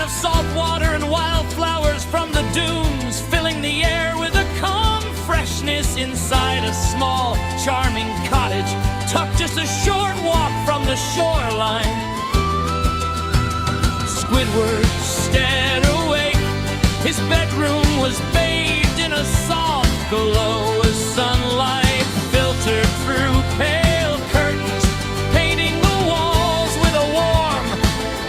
of salt water and wildflowers from the dunes, filling the air with a calm freshness inside a small, charming cottage, tucked just a short walk from the shoreline. Squidward stared awake. His bedroom was bathed in a soft glow as sunlight filtered through pale curtains, painting the walls with a warm,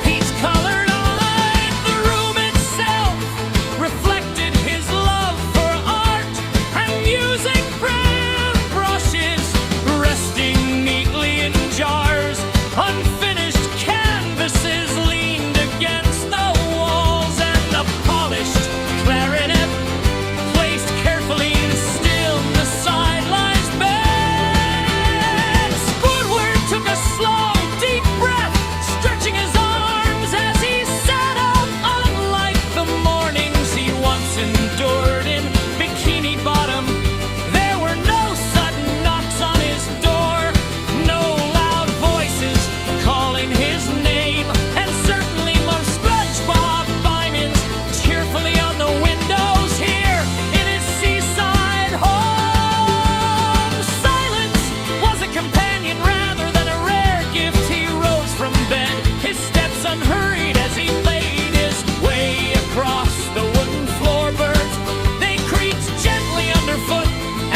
peach-colored light. The room itself reflected his love for art and music, brand brushes resting neatly in jars, unfinished canvases leaned against the walls, and a polished clarinet placed carefully still in the sidelines bed. Squidward took a slow, deep breath, stretching his arms as he sat up. Unlike the mornings he once endured in Bikini Bottom, there were no sudden knocks on his door, no loud voices calling his name, and certainly more SpongeBob diamonds cheerfully on the windows here in his seaside home. Silence was a companion rather than a rare gift. He rose from bed, his steps unhurried as he made his way across the wooden floorboards. They creaked gently underfoot,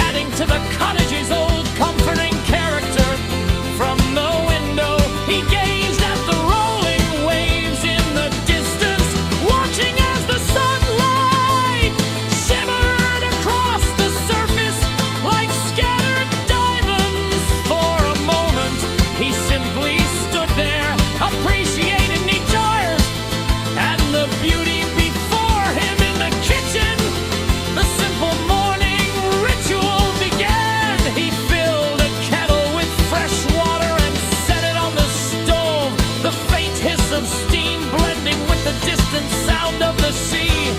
adding to the cottage's old comforting character. From the window, he gazed at the rolling waves in the distance, watching as the sunlight shimmered across the surface like scattered diamonds. For a moment, he simply stood there, appreciating the jars and the beauty before him in the kitchen. The simple morning ritual began. He filled a kettle with fresh water and set it on the stove, the faint hiss of steam blending with the distant sound of the sea.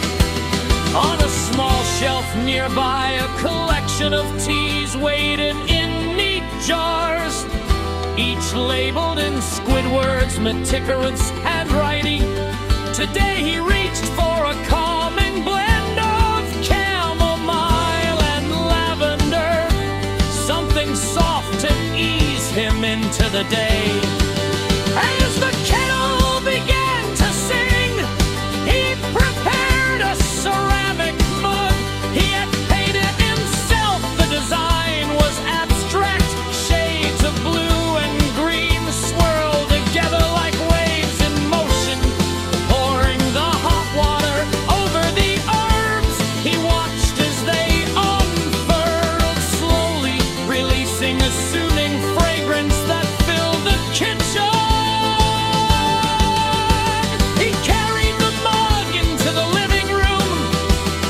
On a small shelf nearby, a collection of teas waited in neat jars, each labeled in Squidward's meticulous handwriting. Today he reached for a calming blend of chamomile and lavender, something soft to ease him into the day. As the kettle began to sing, he prepared a ceramic mug. He had painted himself. The design was abstract, shades of blue and green swirled together like waves in motion, pouring the hot water over the herbs. He watched as they unfurled, slowly releasing a soothing fragrance that filled the kitchen. He carried the mug into the living room,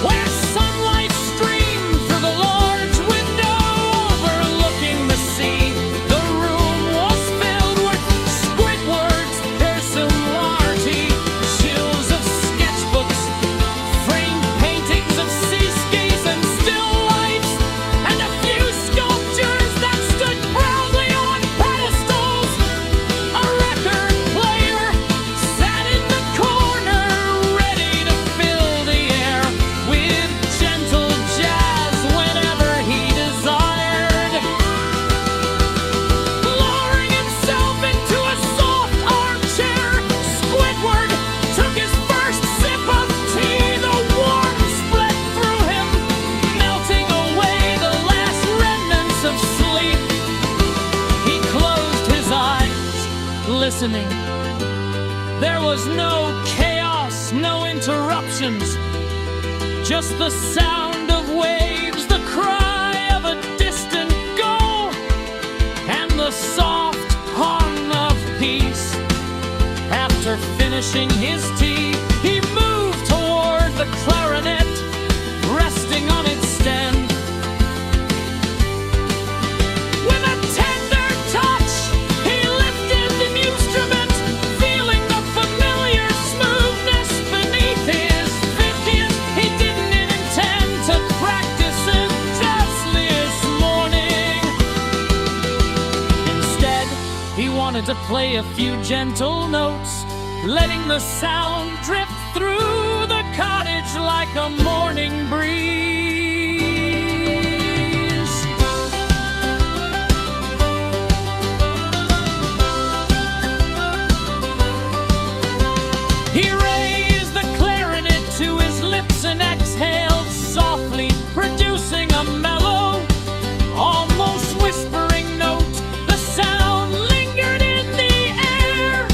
where sunlight streamed through the large window overlooking the sea. The room was filled with Squidward's personality, chills of sketchbooks, framed paintings of seascapes and still lifes, and a few sculptures that stood proudly on pedestals. A record player sat in the corner, ready to fill the air with gentle jazz whenever he desired. Lowering himself into a soft armchair, Squidward took his first sip of tea. The warmth spread through him, melting away the last remnants of sleep. He closed his eyes, listening. There was no chaos, no interruptions, just the sound of waves, the cry of a distant gull, and the soft hum of peace. After finishing his tea, he moved toward the clarinet, resting on its stand. With a tender touch, he lifted the instrument, feeling the familiar smoothness beneath his fingers. He didn't intend to practice it just this morning. Instead, he wanted to play a few gentle notes, letting the sound drift like a morning breeze. He raised the clarinet to his lips and exhaled softly, producing a mellow, almost whispering note. The sound lingered in the air,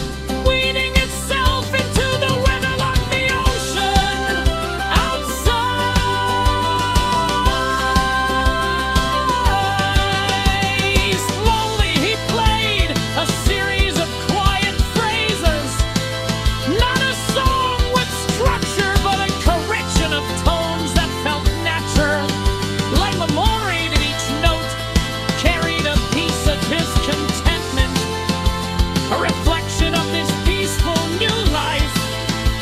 weaving itself into the rhythm of the ocean outside. Slowly he played a series of quiet phrases, not a song with structure, but a correction of tones that felt natural. Like Lamourie, that each note carried a piece of his contentment, a reflection of this peaceful new life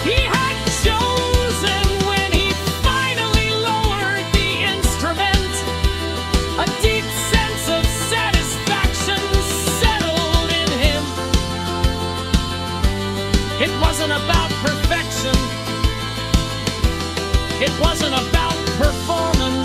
he had chosen. When he finally lowered the instrument, a deep sense of satisfaction settled in him. It wasn't about perfection. It wasn't about performance.